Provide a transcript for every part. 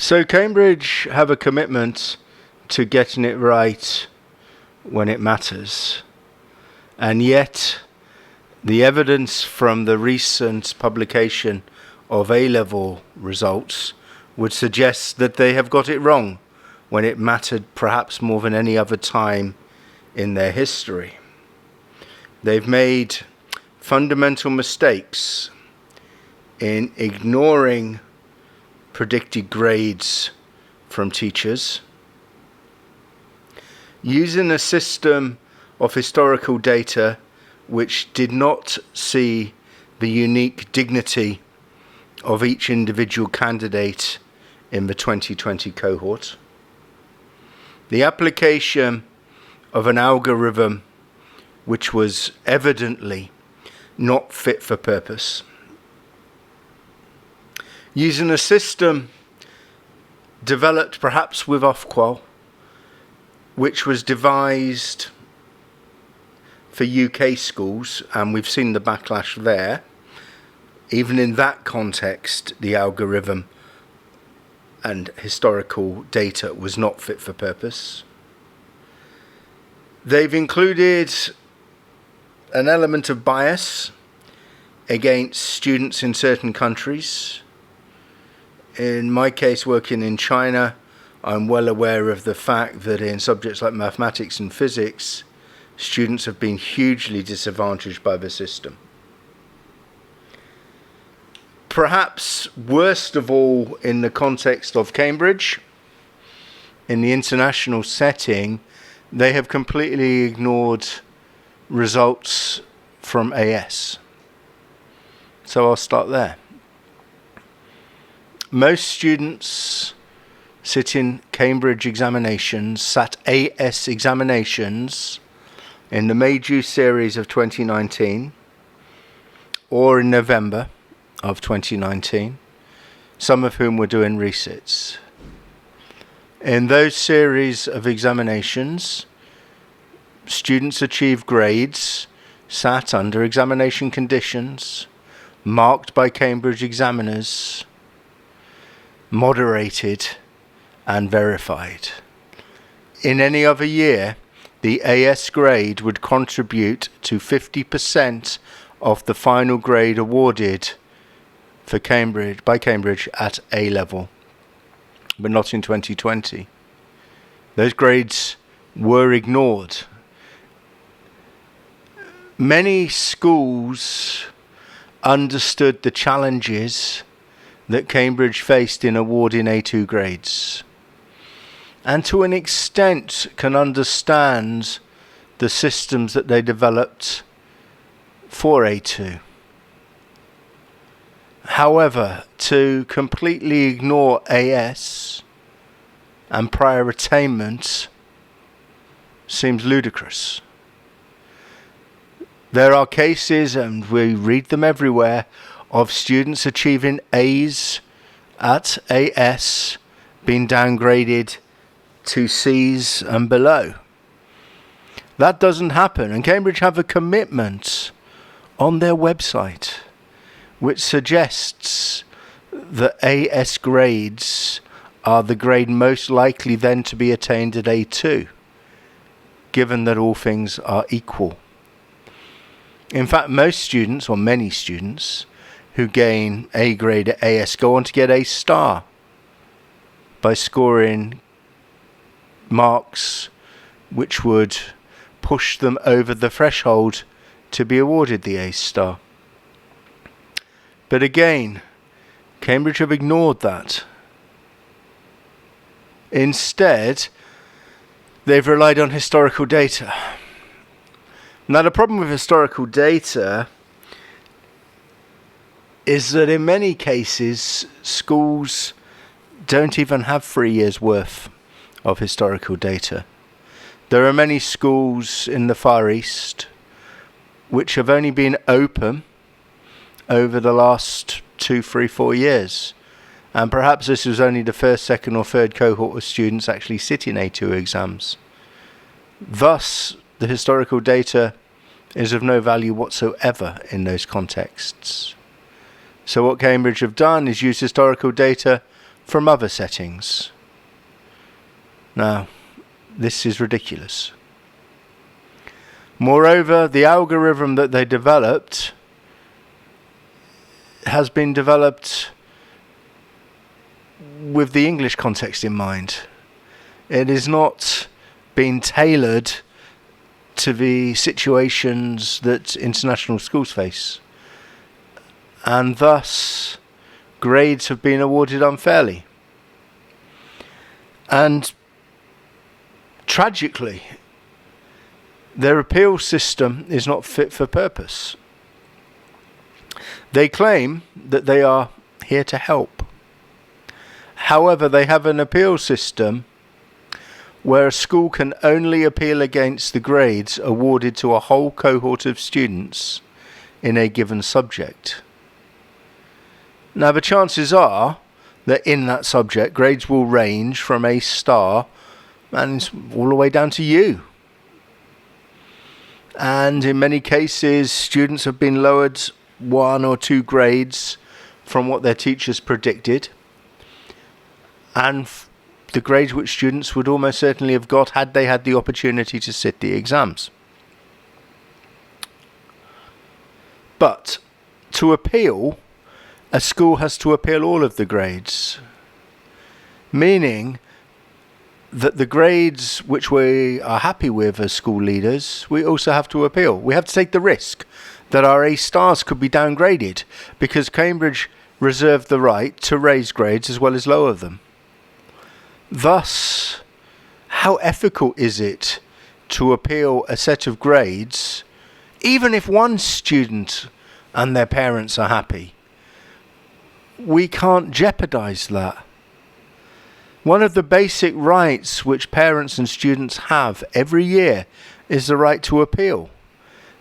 So Cambridge have a commitment to getting it right when it matters, and yet the evidence from the recent publication of A-level results would suggest that they have got it wrong when it mattered perhaps more than any other time in their history. They've made fundamental mistakes in ignoring predicted grades from teachers, using a system of historical data which did not see the unique dignity of each individual candidate in the 2020 cohort, the application of an algorithm which was evidently not fit for purpose, using a system developed perhaps with Ofqual, which was devised for UK schools, and we've seen the backlash there. Even in that context, the algorithm and historical data was not fit for purpose. They've included an element of bias against students in certain countries. In my case, working in China, I'm well aware of the fact that in subjects like mathematics and physics, students have been hugely disadvantaged by the system. Perhaps worst of all in the context of Cambridge, in the international setting, they have completely ignored results from AS. So I'll start there. Most students sitting Cambridge examinations, sat AS examinations in the May-June series of 2019 or in November of 2019, some of whom were doing resits. In those series of examinations, students achieved grades sat under examination conditions marked by Cambridge examiners, moderated and verified. In any other year, the AS grade would contribute to 50% of the final grade awarded for Cambridge by Cambridge at A level, but not in 2020. Those grades were ignored. Many schools understood the challenges that Cambridge faced in awarding A2 grades, and to an extent can understand the systems that they developed for A2. However, to completely ignore AS and prior attainment seems ludicrous. There are cases, and we read them everywhere, of students achieving A's at AS being downgraded to C's and below. That doesn't happen, and Cambridge have a commitment on their website which suggests that AS grades are the grade most likely then to be attained at A2, given that all things are equal. In fact, most students, or many students, who gain A grade at AS go on to get A star by scoring marks which would push them over the threshold to be awarded the A star. But again, Cambridge have ignored that. Instead, they've relied on historical data. Now, the problem with historical data is that in many cases, schools don't even have 3 years' worth of historical data. There are many schools in the Far East which have only been open over the last 2, 3, 4 years. And perhaps this was only the first, second or third cohort of students actually sitting A2 exams. Thus, the historical data is of no value whatsoever in those contexts. So what Cambridge have done is use historical data from other settings. Now, this is ridiculous. Moreover, the algorithm that they developed has been developed with the English context in mind. It is not being tailored to the situations that international schools face. And thus, grades have been awarded unfairly. And tragically, their appeal system is not fit for purpose. They claim that they are here to help. However, they have an appeal system where a school can only appeal against the grades awarded to a whole cohort of students in a given subject. Now, the chances are that in that subject, grades will range from A star and all the way down to U. And in many cases, students have been lowered 1 or 2 grades from what their teachers predicted, and the grades which students would almost certainly have got had they had the opportunity to sit the exams. But to appeal, a school has to appeal all of the grades, meaning that the grades which we are happy with as school leaders, we also have to appeal. We have to take the risk that our A stars could be downgraded because Cambridge reserved the right to raise grades as well as lower them. Thus, how ethical is it to appeal a set of grades, even if one student and their parents are happy? We can't jeopardize that. One of the basic rights which parents and students have every year is the right to appeal.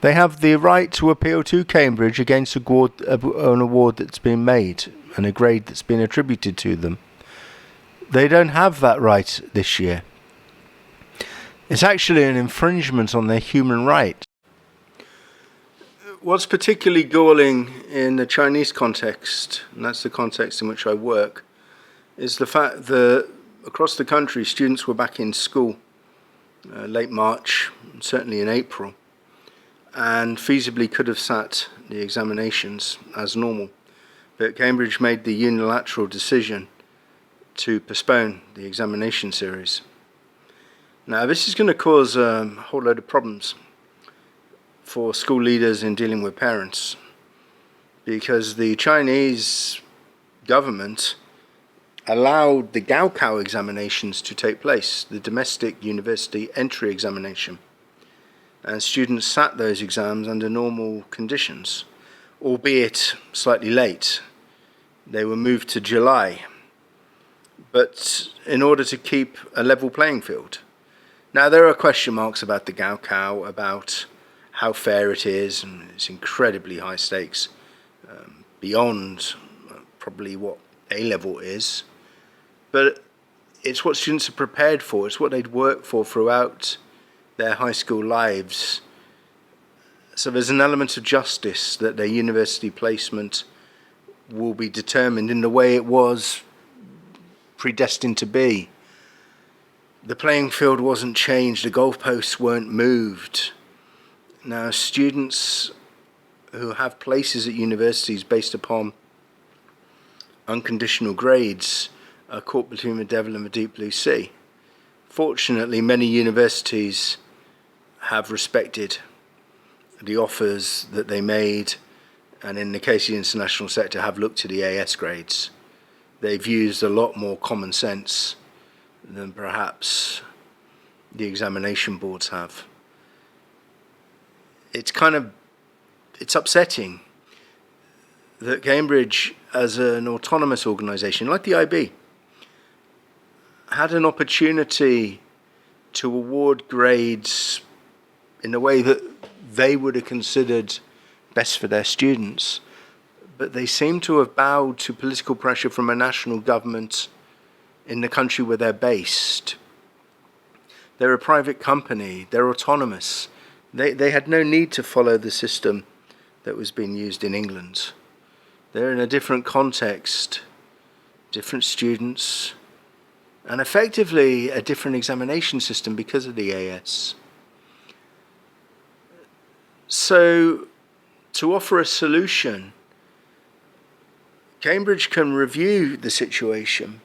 They have the right to appeal to Cambridge against an award that's been made and a grade that's been attributed to them. They don't have that right this year. It's actually an infringement on their human right. What's particularly galling in the Chinese context, and that's the context in which I work, is the fact that across the country students were back in school late March, certainly in April, and feasibly could have sat the examinations as normal. But Cambridge made the unilateral decision to postpone the examination series. Now, this is going to cause a whole load of problems for school leaders in dealing with parents, because the Chinese government allowed the Gaokao examinations to take place, the domestic university entry examination, and students sat those exams under normal conditions, albeit slightly late. They were moved to July, but in order to keep a level playing field. Now, there are question marks about the Gaokao, about how fair it is, and it's incredibly high stakes, beyond probably what A-level is, but it's what students are prepared for, it's what they'd worked for throughout their high school lives. So there's an element of justice that their university placement will be determined in the way it was predestined to be. The playing field wasn't changed, the goalposts weren't moved. Now, students who have places at universities based upon unconditional grades are caught between the devil and the deep blue sea. Fortunately, many universities have respected the offers that they made, and in the case of the international sector, have looked to the AS grades. They've used a lot more common sense than perhaps the examination boards have. It's upsetting that Cambridge, as an autonomous organisation, like the IB, had an opportunity to award grades in a way that they would have considered best for their students, but they seem to have bowed to political pressure from a national government in the country where they're based. They're a private company, they're autonomous. They had no need to follow the system that was being used in England. They're in a different context different students, and effectively a different examination system because of the AS. So, to offer a solution, Cambridge can review the situation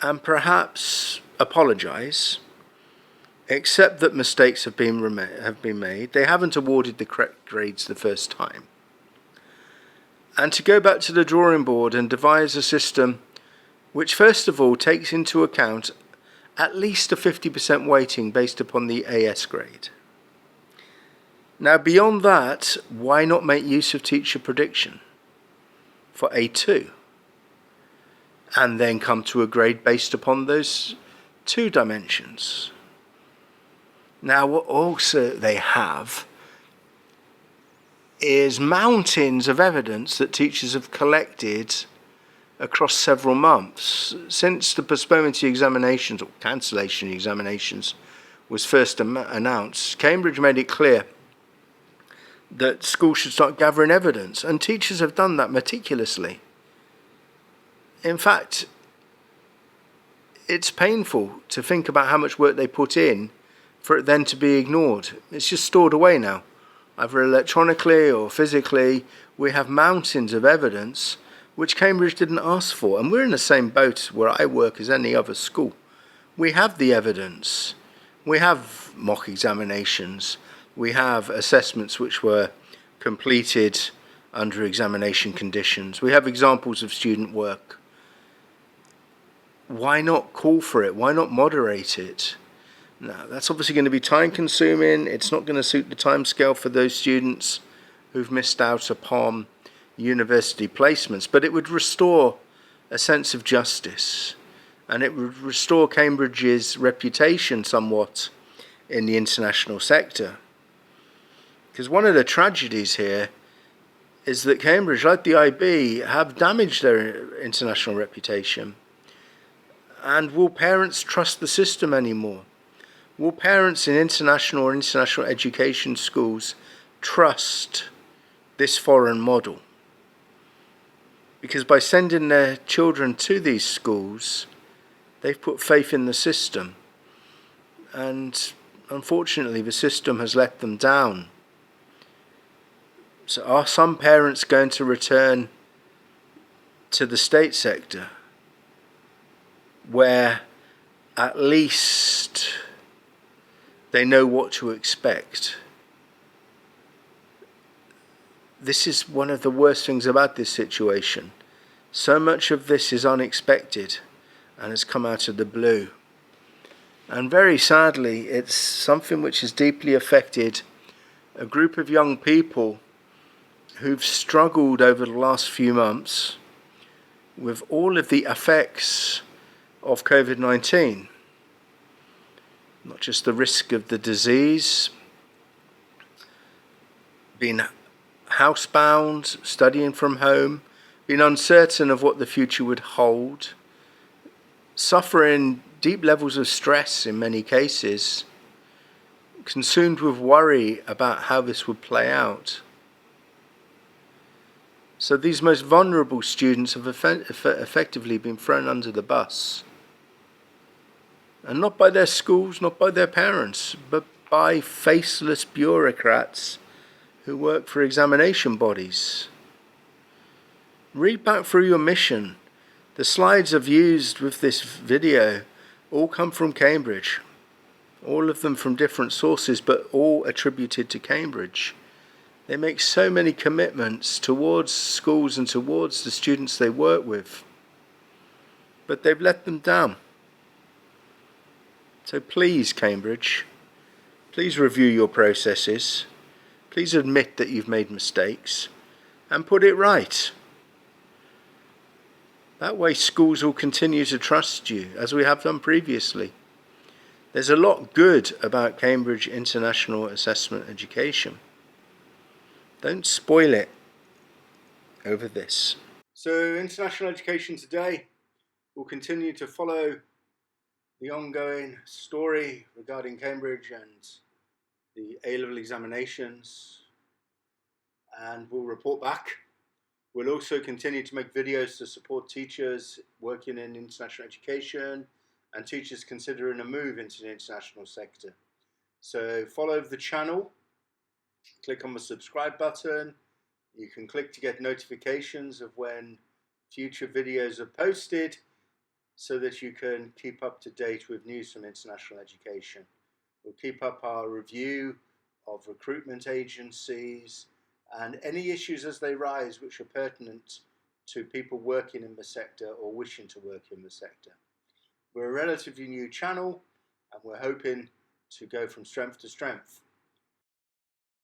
and perhaps apologise, accept that mistakes have been made. They haven't awarded the correct grades the first time. And to go back to the drawing board and devise a system which first of all takes into account at least a 50% weighting based upon the AS grade. Now beyond that, why not make use of teacher prediction for A2 and then come to a grade based upon those 2 dimensions? Now what also they have is mountains of evidence that teachers have collected across several months. Since the postponement of examinations or cancellation of examinations was first announced, Cambridge made it clear that schools should start gathering evidence, and teachers have done that meticulously. In fact, it's painful to think about how much work they put in for it then to be ignored. It's just stored away now, either electronically or physically. We have mountains of evidence which Cambridge didn't ask for, and we're in the same boat where I work as any other school. We have the evidence. We have mock examinations. We have assessments which were completed under examination conditions. We have examples of student work. Why not call for it? Why not moderate it? Now, that's obviously going to be time consuming. It's not going to suit the timescale for those students who've missed out upon university placements, but it would restore a sense of justice, and it would restore Cambridge's reputation somewhat in the international sector. Because one of the tragedies here is that Cambridge, like the IB, have damaged their international reputation. And will parents trust the system anymore? Will parents in international or international education schools trust this foreign model? Because by sending their children to these schools, they've put faith in the system. And unfortunately, the system has let them down. So are some parents going to return to the state sector, where at least they know what to expect? This is one of the worst things about this situation. So much of this is unexpected and has come out of the blue. And very sadly, it's something which has deeply affected a group of young people who've struggled over the last few months with all of the effects of COVID-19. Not just the risk of the disease, being housebound, studying from home, being uncertain of what the future would hold, suffering deep levels of stress in many cases, consumed with worry about how this would play out. So these most vulnerable students have effectively been thrown under the bus. And not by their schools, not by their parents, but by faceless bureaucrats who work for examination bodies. Read back through your mission. The slides I've used with this video all come from Cambridge. All of them from different sources, but all attributed to Cambridge. They make so many commitments towards schools and towards the students they work with, but they've let them down. So please, Cambridge, please review your processes. Please admit that you've made mistakes and put it right. That way schools will continue to trust you, as we have done previously. There's a lot good about Cambridge International Assessment Education. Don't spoil it over this. So International Education Today will continue to follow the ongoing story regarding Cambridge and the A-level examinations, and we'll report back We'll also continue to make videos to support teachers working in international education and teachers considering a move into the international sector. So follow the channel, click on the subscribe button. You can click to get notifications of when future videos are posted so that you can keep up to date with news from international education. We'll keep up our review of recruitment agencies and any issues as they rise which are pertinent to people working in the sector or wishing to work in the sector. We're a relatively new channel and we're hoping to go from strength to strength.